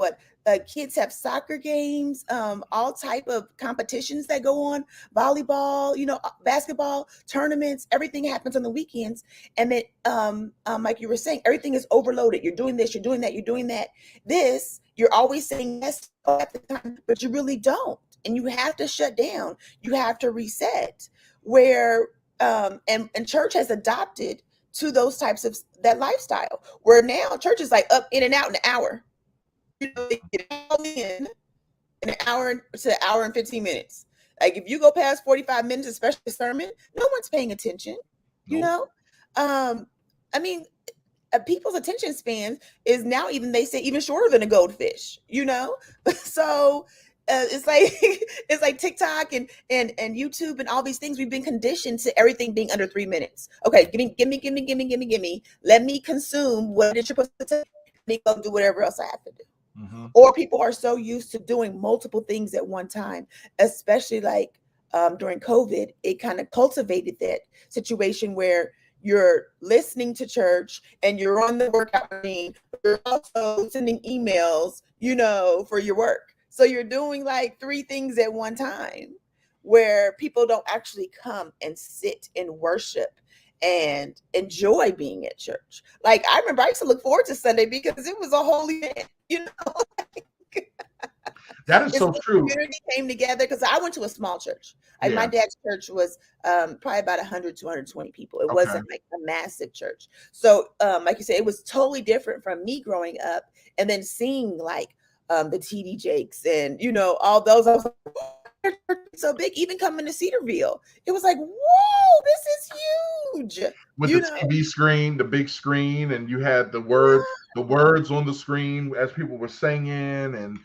kids have soccer games, all type of competitions that go on, volleyball, basketball tournaments, everything happens on the weekends. And then, like you were saying, everything is overloaded. You're doing this, you're doing that, you're doing that. You're always saying yes at the time, but you really don't. And you have to shut down. You have to reset. Where, and church has adopted to those types of that lifestyle, where now church is like up in and out in an hour. They get all in an hour to an hour and 15 minutes. Like, if you go past 45 minutes, especially a sermon, no one's paying attention. Nope. I mean, people's attention span is now they say even shorter than a goldfish. So it's like TikTok and YouTube and all these things. We've been conditioned to everything being under 3 minutes. Okay, give me. Let me consume what it's supposed to take. Let me go do whatever else I have to do. Mm-hmm. Or people are so used to doing multiple things at one time, especially like during COVID, it kind of cultivated that situation where you're listening to church and you're on the workout machine, but you're also sending emails, for your work. So you're doing like 3 things at one time, where people don't actually come and sit and worship and enjoy being at church. Like, I remember I used to look forward to Sunday because it was a holy event, That is so true. The community came together because I went to a small church. Like, my dad's church was probably about 100 to 120 people. It wasn't like a massive church. So like you said, it was totally different from me growing up and then seeing like the TD Jakes and, all those. I was like, so big, even coming to Cedarville, it was like, whoa, this is huge. With the TV screen, the big screen, and you had the words on the screen as people were singing, and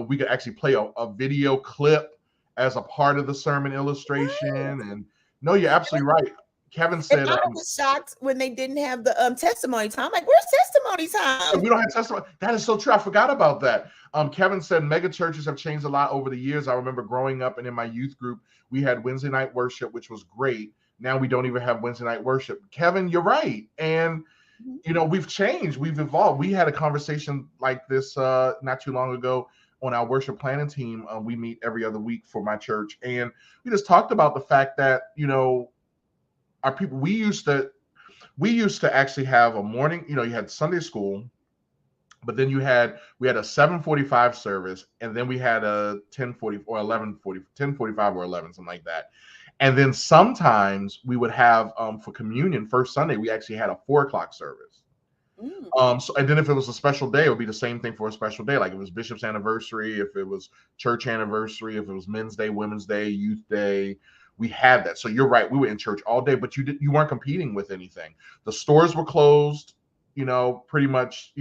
we could actually play a video clip as a part of the sermon illustration. And no, you're absolutely right. Kevin said, I was shocked when they didn't have the testimony time. Like, where's testimony time? We don't have testimony. That is so true. I forgot about that. Kevin said mega churches have changed a lot over the years. I remember growing up and in my youth group, we had Wednesday night worship, which was great. Now we don't even have Wednesday night worship. Kevin, you're right. And, we've changed. We've evolved. We had a conversation like this not too long ago on our worship planning team. We meet every other week for my church. And we just talked about the fact that, our people, we used to actually have a morning, you had Sunday school, but then we had a 7:45 service, and then we had a 10:40 or 10:45 or 11, something like that. And then sometimes we would have for communion, first Sunday, we actually had a 4:00 service. So, and then if it was a special day, it would be the same thing for a special day. Like, if it was Bishop's anniversary, if it was church anniversary, if it was Men's Day, Women's Day, Youth Day, we had that. So you're right. We were in church all day, but you weren't competing with anything. The stores were closed, pretty much,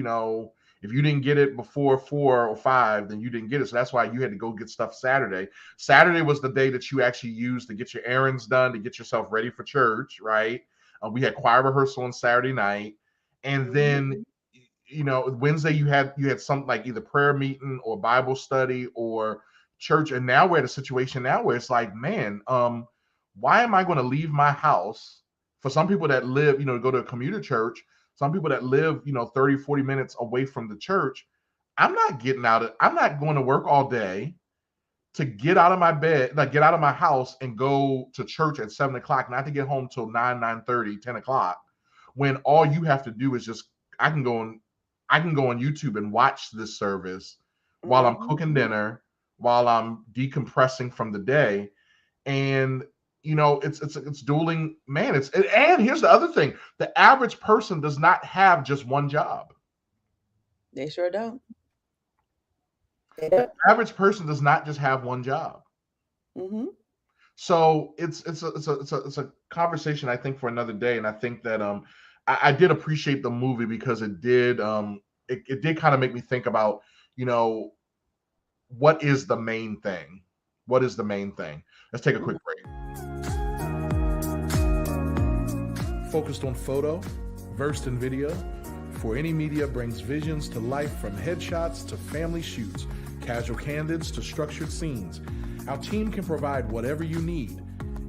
If you didn't get it before 4 or 5, then you didn't get it. So that's why you had to go get stuff Saturday. Saturday was the day that you actually used to get your errands done, to get yourself ready for church, right? We had choir rehearsal on Saturday night, and then Wednesday you had something like either prayer meeting or Bible study or church. And now we're at a situation now where it's like, man, why am I going to leave my house? For some people that live, go to a commuter church, some people that live, 30, 40 minutes away from the church, I'm not going to work all day to get out of my bed, like get out of my house and go to church at 7 o'clock, not to get home till 9:30, 10 o'clock, when all you have to do is just, I can go on YouTube and watch this service while I'm cooking dinner, while I'm decompressing from the day. And it's dueling, man. And here's the other thing: the average person does not have just one job. They sure don't. The average person does not just have one job. Mm-hmm. So it's a conversation, I think, for another day. And I think that I did appreciate the movie because it did it did kind of make me think about, what is the main thing? What is the main thing? Let's take a quick break. Focused on photo, versed in video, For Any Media brings visions to life, from headshots to family shoots, casual candids to structured scenes. Our team can provide whatever you need.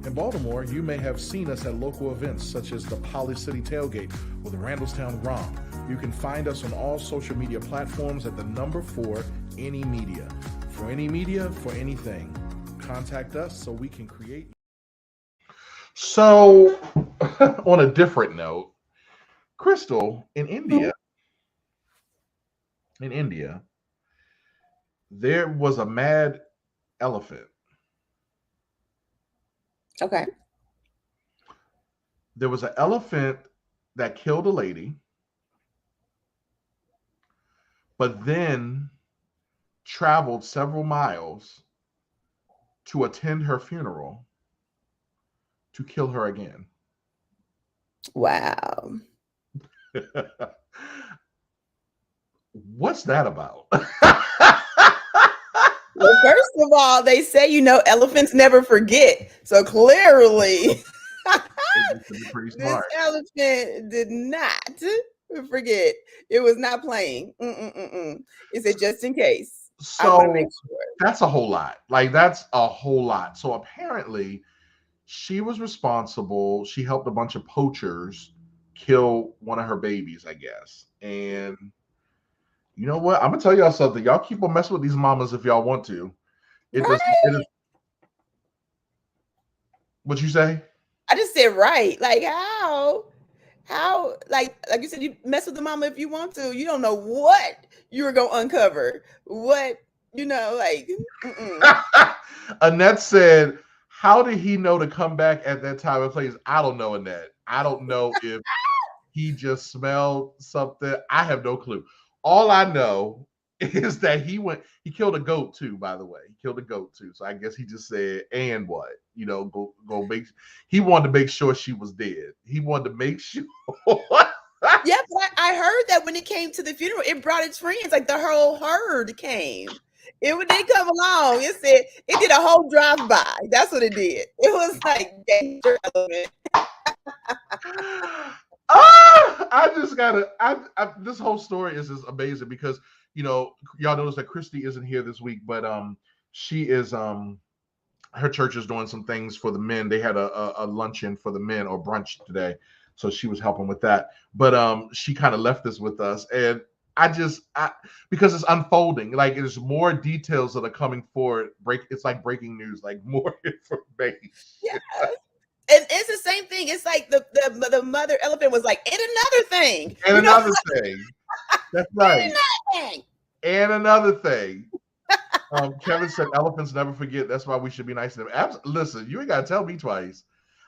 In Baltimore, you may have seen us at local events such as the Poly City Tailgate or the Randallstown Grom. You can find us on all social media platforms at the number 4 Any Media. For Any Media, for anything. Contact us so we can create. So, on a different note, Crystal, in India, there was a mad elephant. Okay. There was an elephant that killed a lady, but then traveled several miles to attend her funeral to kill her again. Wow. What's that about? Well, first of all, they say, elephants never forget. So clearly, this elephant did not forget. It was not playing. It said just in case. So I want to make sure. That's a whole lot. That's a whole lot. So apparently, she was responsible. She helped a bunch of poachers kill one of her babies, I guess. And you know what? I'm gonna tell y'all something. Y'all keep on messing with these mamas if y'all want to. It is. What you say? I just said right. How? Like you said, you mess with the mama if you want to. You don't know what you were gonna uncover. What Annette said, "How did he know to come back at that time and place?" I don't know, Annette. I don't know if he just smelled something. I have no clue. All I know is that he killed a goat too, by the way. He killed a goat too. So I guess he just said, and what? Go make. He wanted to make sure she was dead. He wanted to make sure. Yeah, but I heard that when it came to the funeral, it brought its friends. Like the whole herd came. They come along. It said it did a whole drive-by. That's what it did. It was like danger element. I just gotta. This whole story is just amazing because y'all notice that Christy isn't here this week, but she is her church is doing some things for the men. They had a luncheon for the men or brunch today, so she was helping with that. But she kind of left this with us, and because it's unfolding, like there's more details that are coming forward. It's like breaking news, like more information. Yeah. And it's the same thing. It's like the mother elephant was like, and another thing. And another thing. That's right. And another thing. Kevin said elephants never forget. That's why we should be nice to them. Listen, you ain't got to tell me twice.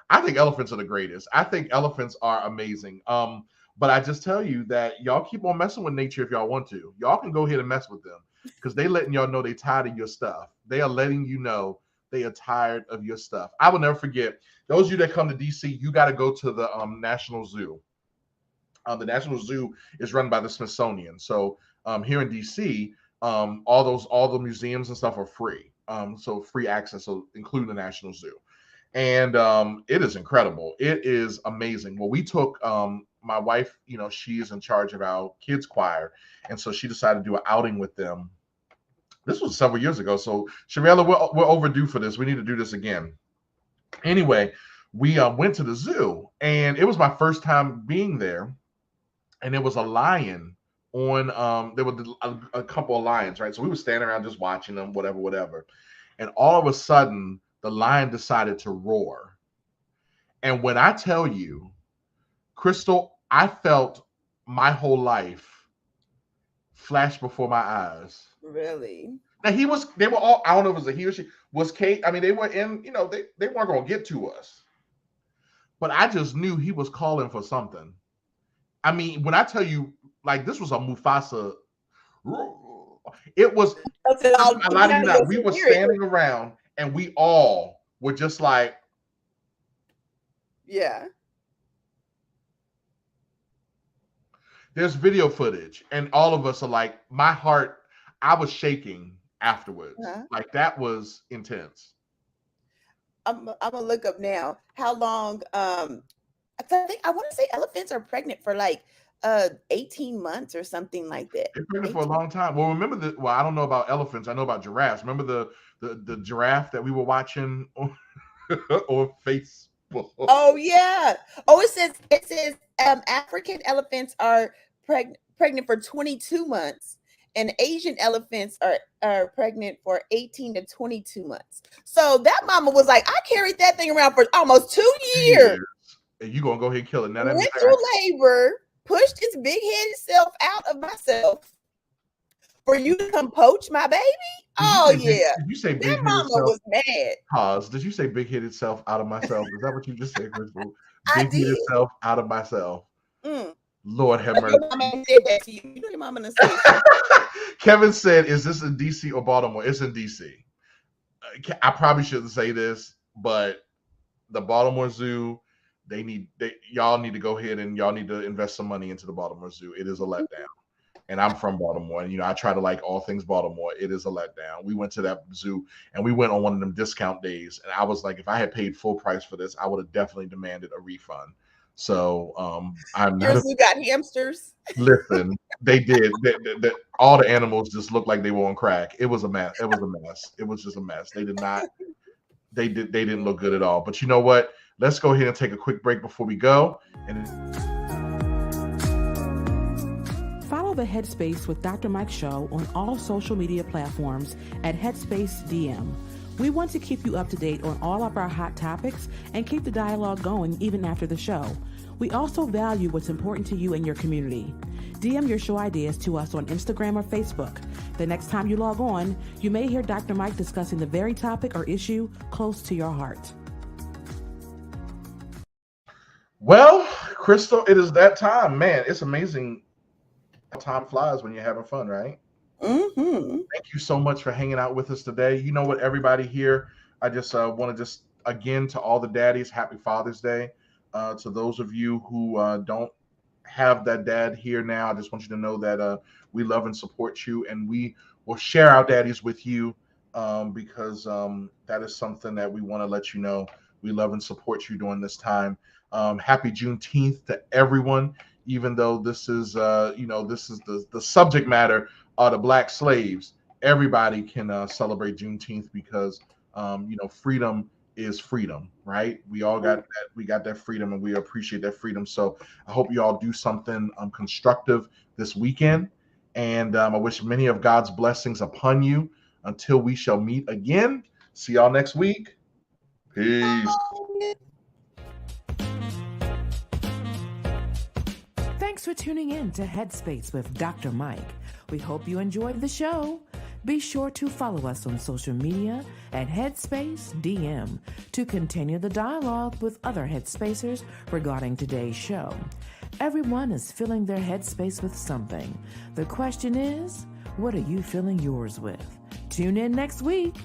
I think elephants are the greatest. I think elephants are amazing. But I just tell you that y'all keep on messing with nature if y'all want to. Y'all can go ahead and mess with them because they letting y'all know they tired of your stuff. They are letting you know they are tired of your stuff. I will never forget. Those of you that come to DC, you got to go to the National Zoo. The National Zoo is run by the Smithsonian. So here in DC, all the museums and stuff are free. So free access, so including the National Zoo. And it is incredible. It is amazing. Well, we took my wife, she is in charge of our kids choir. And so she decided to do an outing with them. This was several years ago. So Shavella, we're overdue for this. We need to do this again. Anyway, we went to the zoo, and it was my first time being there. And there was a lion on, there were a couple of lions, right? So we were standing around just watching them, whatever. And all of a sudden, the lion decided to roar. And when I tell you, Crystal, I felt my whole life flash before my eyes. Really? Now they were all, I don't know if it was a he or she, was Kate. I mean, they were in, they weren't going to get to us. But I just knew he was calling for something. I mean, when I tell you, like, this was a Mufasa, it was, we were standing around and we all were just like, yeah. There's video footage, and all of us are like, my heart, I was shaking afterwards. Like, that was intense. I'm gonna look up now how long. I want to say elephants are pregnant for like 18 months or something like that. They're pregnant for a long time. Well, remember I don't know about elephants. I know about giraffes. Remember the giraffe that we were watching on Facebook? Oh yeah. Oh, it says African elephants are pregnant for 22 months, and Asian elephants are pregnant for 18 to 22 months. So that mama was like, I carried that thing around for almost 2 years. And you gonna go ahead and kill it now? Went through labor, pushed its big-headed self out of myself for you to come poach my baby. Did you say that mama was mad? Pause. Did you say big-headed self out of myself? Is that what you just said, Crystal? Big-headed self out of myself. Lord have mercy. Your mama said that to you. You know your mama done said that. Kevin said, is this in DC or Baltimore? It's in DC. I probably shouldn't say this, but the Baltimore Zoo, y'all need to go ahead and y'all need to invest some money into the Baltimore Zoo. It is a letdown. And I'm from Baltimore, and I try to like all things Baltimore. It is a letdown. We went to that zoo, and we went on one of them discount days, and I was like, if I had paid full price for this, I would have definitely demanded a refund. So Your zoo got hamsters. Listen, they did. All the animals just looked like they were on crack. It was a mess. It was a mess. It was just a mess. They didn't look good at all. But you know what? Let's go ahead and take a quick break before we go. And follow the Headspace with Dr. Mike show on all social media platforms at Headspace DM. We want to keep you up to date on all of our hot topics and keep the dialogue going even after the show. We also value what's important to you and your community. DM your show ideas to us on Instagram or Facebook. The next time you log on, you may hear Dr. Mike discussing the very topic or issue close to your heart. Well, Crystal, it is that time. Man, it's amazing how time flies when you're having fun, right? Thank you so much for hanging out with us today. You know what, everybody here, I just want to again, to all the daddies, happy Father's Day. To those of you who don't have that dad here now, I just want you to know that we love and support you, and we will share our daddies with you because that is something that we want to let you know. We love and support you during this time. Happy Juneteenth to everyone, even though this is this is the subject matter of the Black slaves. Everybody can celebrate Juneteenth because freedom is freedom, right? We all got that. We got that freedom, and we appreciate that freedom. So I hope you all do something constructive this weekend, and I wish many of God's blessings upon you until we shall meet again. See y'all next week. Peace. Thanks for tuning in to Headspace with Dr. Mike. We hope you enjoyed the show. Be sure to follow us on social media at Headspace DM to continue the dialogue with other Headspacers regarding today's show. Everyone is filling their headspace with something. The question is, what are you filling yours with? Tune in next week.